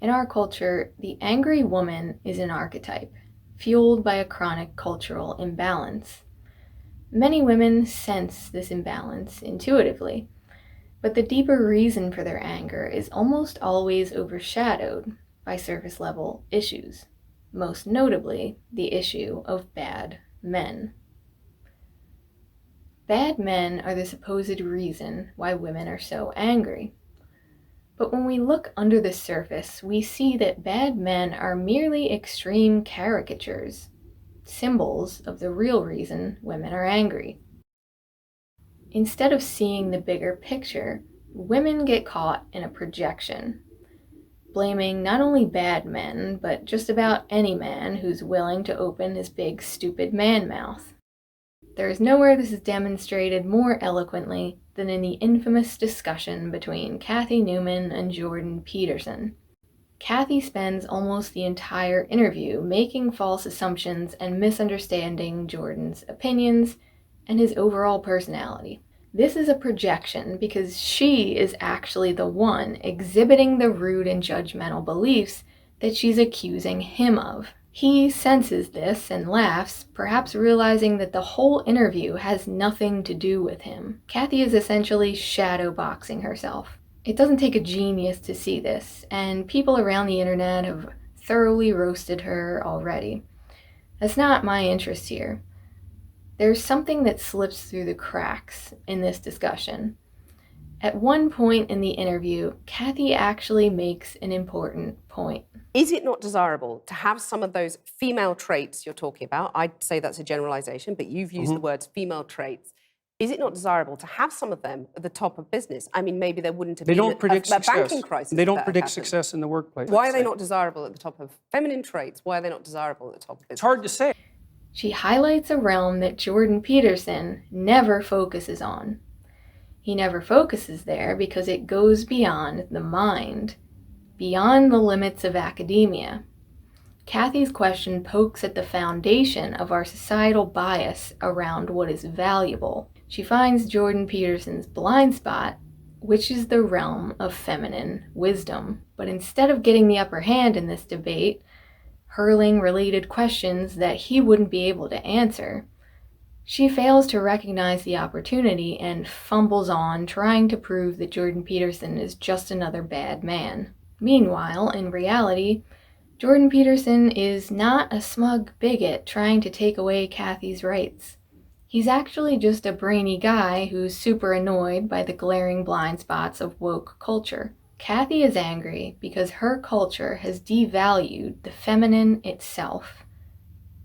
In our culture, the angry woman is an archetype, fueled by a chronic cultural imbalance. Many women sense this imbalance intuitively, but the deeper reason for their anger is almost always overshadowed by surface-level issues, most notably the issue of bad men. Bad men are the supposed reason why women are so angry. But when we look under the surface, we see that bad men are merely extreme caricatures, symbols of the real reason women are angry. Instead of seeing the bigger picture, women get caught in a projection, blaming not only bad men, but just about any man who's willing to open his big, stupid man mouth. There is nowhere this is demonstrated more eloquently than in the infamous discussion between Kathy Newman and Jordan Peterson. Kathy spends almost the entire interview making false assumptions and misunderstanding Jordan's opinions and his overall personality. This is a projection because she is actually the one exhibiting the rude and judgmental beliefs that she's accusing him of. He senses this and laughs, perhaps realizing that the whole interview has nothing to do with him. Kathy is essentially shadowboxing herself. It doesn't take a genius to see this, and people around the internet have thoroughly roasted her already. That's not my interest here. There's something that slips through the cracks in this discussion. At one point in the interview, Kathy actually makes an important point. Is it not desirable to have some of those female traits you're talking about? I'd say that's a generalization, but you've used the words female traits. Is it not desirable to have some of them at the top of business? I mean, maybe there wouldn't have been a banking crisis. They don't predict success in the workplace. Why are they not desirable at the top of feminine traits? Why are they not desirable at the top of business? It's hard to say. She highlights a realm that Jordan Peterson never focuses on. He never focuses there because it goes beyond the mind, beyond the limits of academia. Kathy's question pokes at the foundation of our societal bias around what is valuable. She finds Jordan Peterson's blind spot, which is the realm of feminine wisdom. But instead of getting the upper hand in this debate, hurling related questions that he wouldn't be able to answer, she fails to recognize the opportunity and fumbles on, trying to prove that Jordan Peterson is just another bad man. Meanwhile, in reality, Jordan Peterson is not a smug bigot trying to take away Kathy's rights. He's actually just a brainy guy who's super annoyed by the glaring blind spots of woke culture. Kathy is angry because her culture has devalued the feminine itself,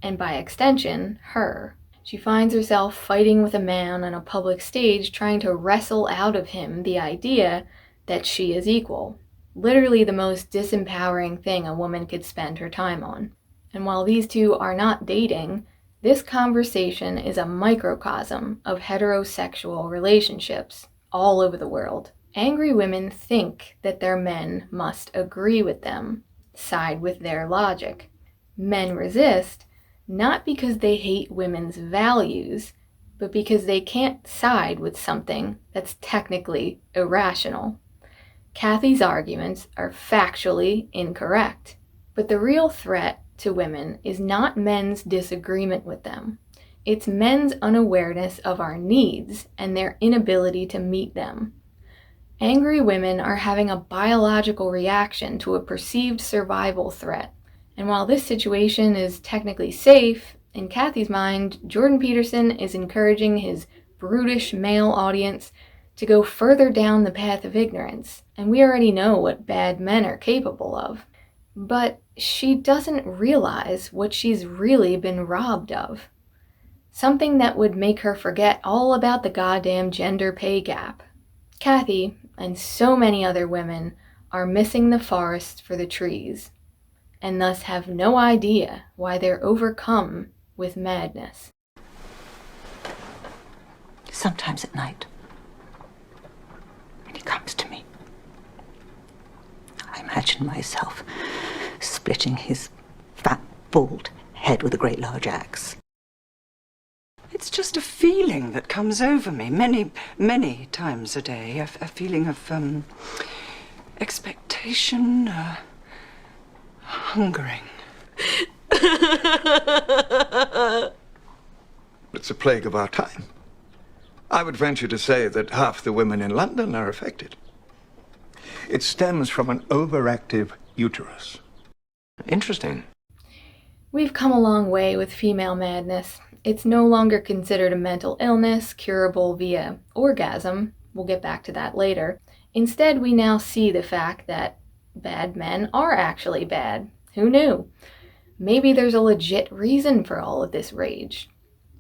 and by extension, her. She finds herself fighting with a man on a public stage trying to wrestle out of him the idea that she is equal. Literally the most disempowering thing a woman could spend her time on. And while these two are not dating, this conversation is a microcosm of heterosexual relationships all over the world. Angry women think that their men must agree with them, side with their logic. Men resist, not because they hate women's values, but because they can't side with something that's technically irrational. Kathy's arguments are factually incorrect, but the real threat to women is not men's disagreement with them. It's men's unawareness of our needs and their inability to meet them. Angry women are having a biological reaction to a perceived survival threat. And while this situation is technically safe, in Kathy's mind, Jordan Peterson is encouraging his brutish male audience to go further down the path of ignorance, and we already know what bad men are capable of. But she doesn't realize what she's really been robbed of. Something that would make her forget all about the goddamn gender pay gap. Kathy, and so many other women, are missing the forest for the trees, and thus have no idea why they're overcome with madness. Sometimes at night, when he comes to me, I imagine myself splitting his fat, bald head with a great large axe. It's just a feeling that comes over me many times a day. A feeling of expectation, hungering. It's a plague of our time. I would venture to say that half the women in London are affected. It stems from an overactive uterus. Interesting. We've come a long way with female madness. It's no longer considered a mental illness curable via orgasm. We'll get back to that later. Instead, we now see the fact that bad men are actually bad. Who knew? Maybe there's a legit reason for all of this rage.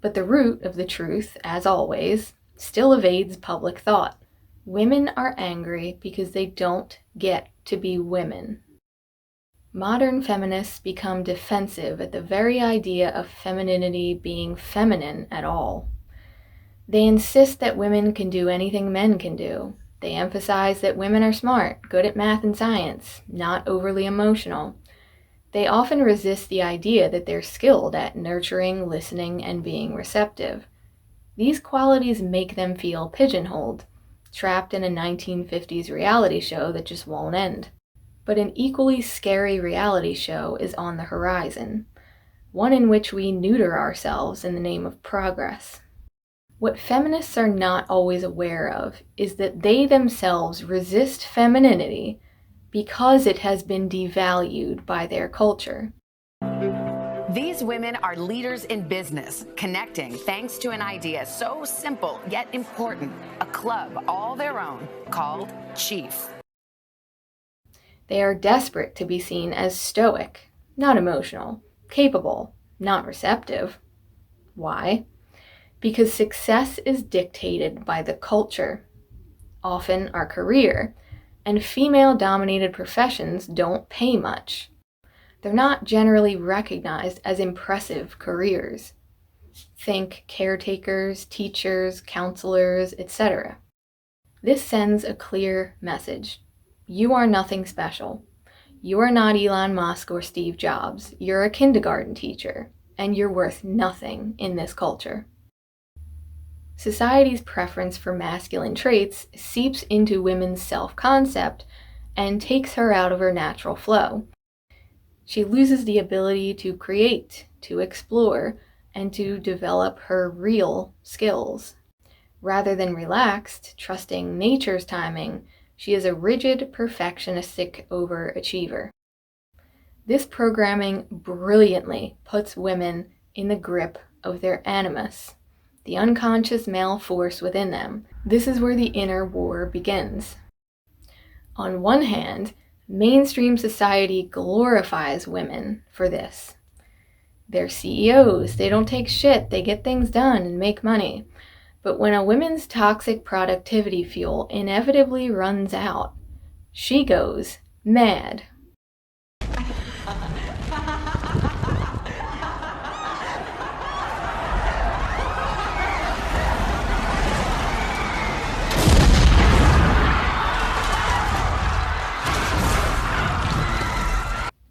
But the root of the truth, as always, still evades public thought. Women are angry because they don't get to be women. Modern feminists become defensive at the very idea of femininity being feminine at all. They insist that women can do anything men can do. They emphasize that women are smart, good at math and science, not overly emotional. They often resist the idea that they're skilled at nurturing, listening, and being receptive. These qualities make them feel pigeonholed, trapped in a 1950s reality show that just won't end. But an equally scary reality show is on the horizon, one in which we neuter ourselves in the name of progress. What feminists are not always aware of is that they themselves resist femininity because it has been devalued by their culture. These women are leaders in business, connecting thanks to an idea so simple yet important, a club all their own called Chief. They are desperate to be seen as stoic, not emotional, capable, not receptive. Why? Because success is dictated by the culture, often our career, and female-dominated professions don't pay much. They're not generally recognized as impressive careers. Think caretakers, teachers, counselors, etc. This sends a clear message. You are nothing special. You are not Elon Musk or Steve Jobs. You're a kindergarten teacher, and you're worth nothing in this culture. Society's preference for masculine traits seeps into women's self-concept and takes her out of her natural flow. She loses the ability to create, to explore, and to develop her real skills. Rather than relaxed, trusting nature's timing, she is a rigid, perfectionistic overachiever. This programming brilliantly puts women in the grip of their animus, the unconscious male force within them. This is where the inner war begins. On one hand, mainstream society glorifies women for this. They're CEOs, they don't take shit, they get things done and make money. But when a woman's toxic productivity fuel inevitably runs out, she goes mad.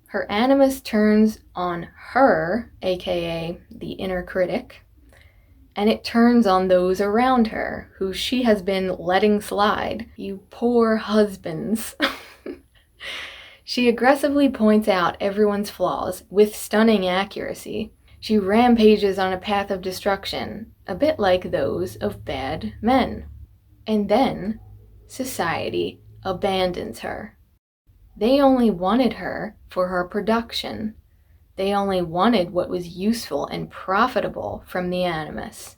Her animus turns on her, aka the inner critic, and it turns on those around her, who she has been letting slide. You poor husbands. She aggressively points out everyone's flaws with stunning accuracy. She rampages on a path of destruction, a bit like those of bad men. And then, society abandons her. They only wanted her for her production. They only wanted what was useful and profitable from the animus.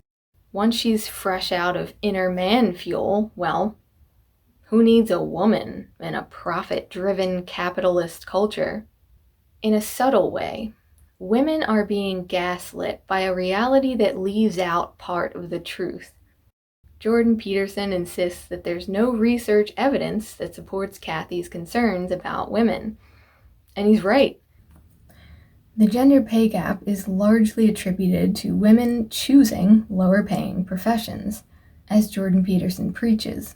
Once she's fresh out of inner man fuel, well, who needs a woman in a profit-driven capitalist culture? In a subtle way, women are being gaslit by a reality that leaves out part of the truth. Jordan Peterson insists that there's no research evidence that supports Kathy's concerns about women. And he's right. The gender pay gap is largely attributed to women choosing lower-paying professions, as Jordan Peterson preaches.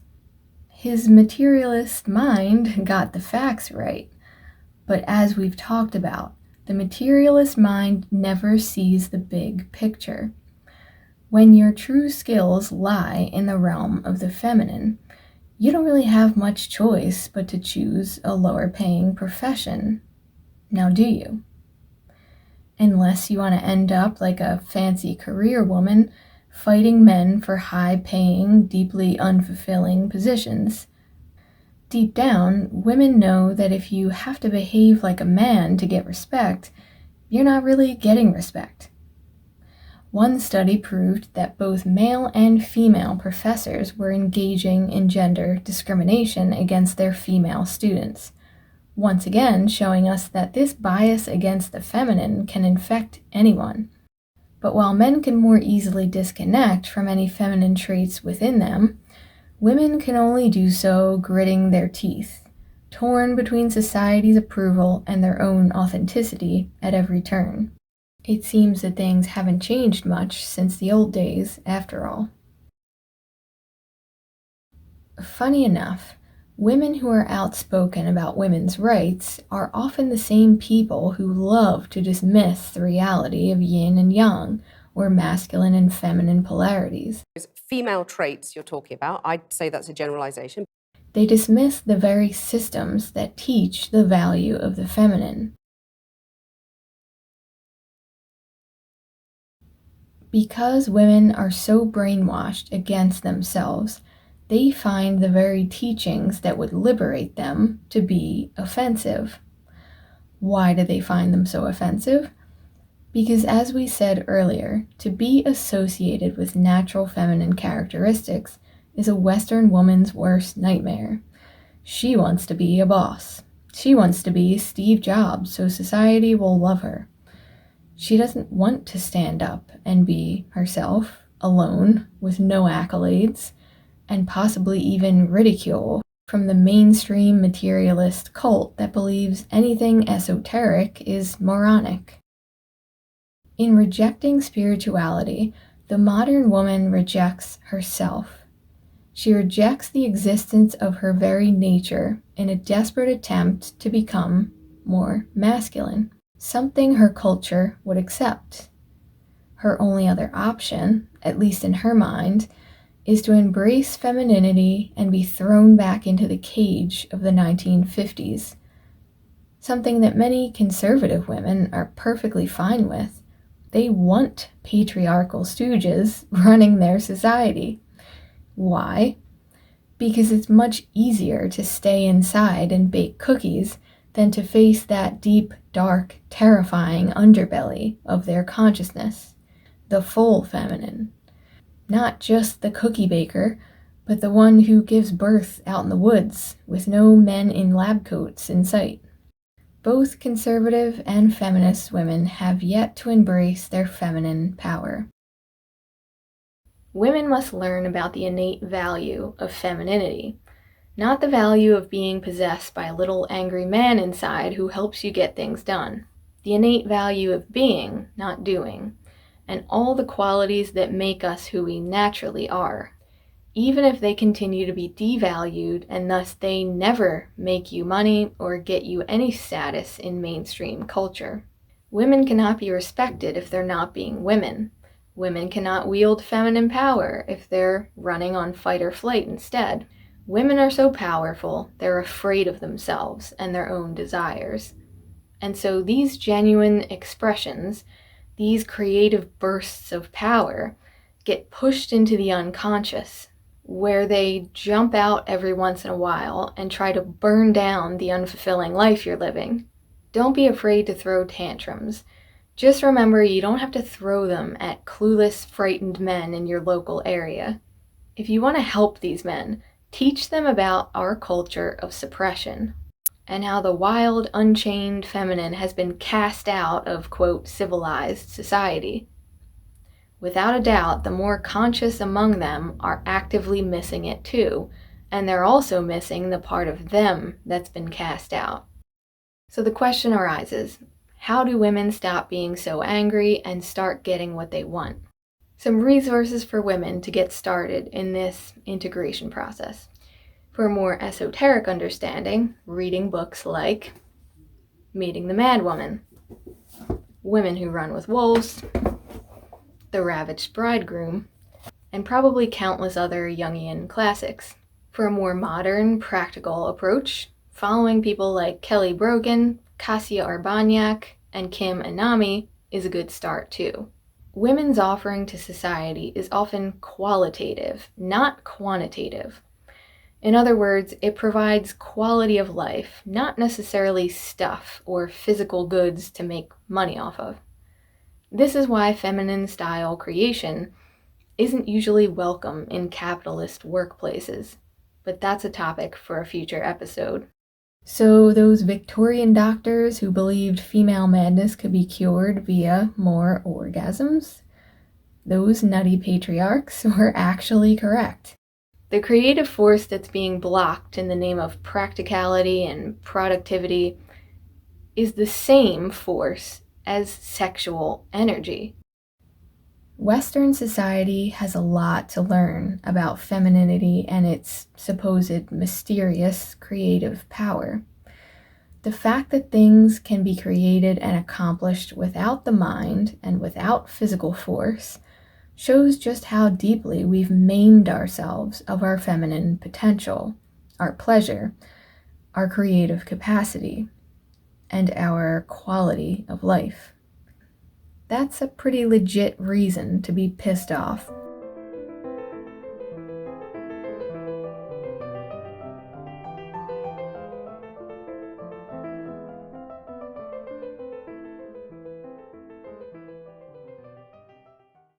His materialist mind got the facts right, but as we've talked about, the materialist mind never sees the big picture. When your true skills lie in the realm of the feminine, you don't really have much choice but to choose a lower-paying profession. Now do you? Unless you want to end up like a fancy career woman fighting men for high-paying, deeply unfulfilling positions. Deep down, women know that if you have to behave like a man to get respect, you're not really getting respect. One study proved that both male and female professors were engaging in gender discrimination against their female students, once again showing us that this bias against the feminine can infect anyone. But while men can more easily disconnect from any feminine traits within them, women can only do so gritting their teeth, torn between society's approval and their own authenticity at every turn. It seems that things haven't changed much since the old days, after all. Funny enough, women who are outspoken about women's rights are often the same people who love to dismiss the reality of yin and yang, or masculine and feminine polarities. Female traits you're talking about, I'd say that's a generalization. They dismiss the very systems that teach the value of the feminine. Because women are so brainwashed against themselves, they find the very teachings that would liberate them to be offensive. Why do they find them so offensive? Because, as we said earlier, to be associated with natural feminine characteristics is a Western woman's worst nightmare. She wants to be a boss. She wants to be Steve Jobs so society will love her. She doesn't want to stand up and be herself, alone, with no accolades, and possibly even ridicule from the mainstream materialist cult that believes anything esoteric is moronic. In rejecting spirituality, the modern woman rejects herself. She rejects the existence of her very nature in a desperate attempt to become more masculine, something her culture would accept. Her only other option, at least in her mind, is to embrace femininity and be thrown back into the cage of the 1950s, something that many conservative women are perfectly fine with. They want patriarchal stooges running their society. Why? Because it's much easier to stay inside and bake cookies than to face that deep, dark, terrifying underbelly of their consciousness, the full feminine. Not just the cookie baker, but the one who gives birth out in the woods with no men in lab coats in sight. Both conservative and feminist women have yet to embrace their feminine power. Women must learn about the innate value of femininity, not the value of being possessed by a little angry man inside who helps you get things done. The innate value of being, not doing, and all the qualities that make us who we naturally are, even if they continue to be devalued and thus they never make you money or get you any status in mainstream culture. Women cannot be respected if they're not being women. Women cannot wield feminine power if they're running on fight or flight instead. Women are so powerful, they're afraid of themselves and their own desires. And so these genuine expressions, these creative bursts of power, get pushed into the unconscious, where they jump out every once in a while and try to burn down the unfulfilling life you're living. Don't be afraid to throw tantrums. Just remember you don't have to throw them at clueless, frightened men in your local area. If you want to help these men, teach them about our culture of suppression and how the wild, unchained feminine has been cast out of, quote, civilized society. Without a doubt, the more conscious among them are actively missing it too, and they're also missing the part of them that's been cast out. So the question arises, how do women stop being so angry and start getting what they want? Some resources for women to get started in this integration process. For a more esoteric understanding, reading books like Meeting the Mad Woman, Women Who Run with Wolves, The Ravaged Bridegroom, and probably countless other Jungian classics. For a more modern, practical approach, following people like Kelly Brogan, Kasia Urbaniak and Kim Anami is a good start too. Women's offering to society is often qualitative, not quantitative. In other words, it provides quality of life, not necessarily stuff or physical goods to make money off of. This is why feminine style creation isn't usually welcome in capitalist workplaces, but that's a topic for a future episode. So those Victorian doctors who believed female madness could be cured via more orgasms, those nutty patriarchs were actually correct. The creative force that's being blocked in the name of practicality and productivity is the same force as sexual energy. Western society has a lot to learn about femininity and its supposed mysterious creative power. The fact that things can be created and accomplished without the mind and without physical force shows just how deeply we've maimed ourselves of our feminine potential, our pleasure, our creative capacity, and our quality of life. That's a pretty legit reason to be pissed off.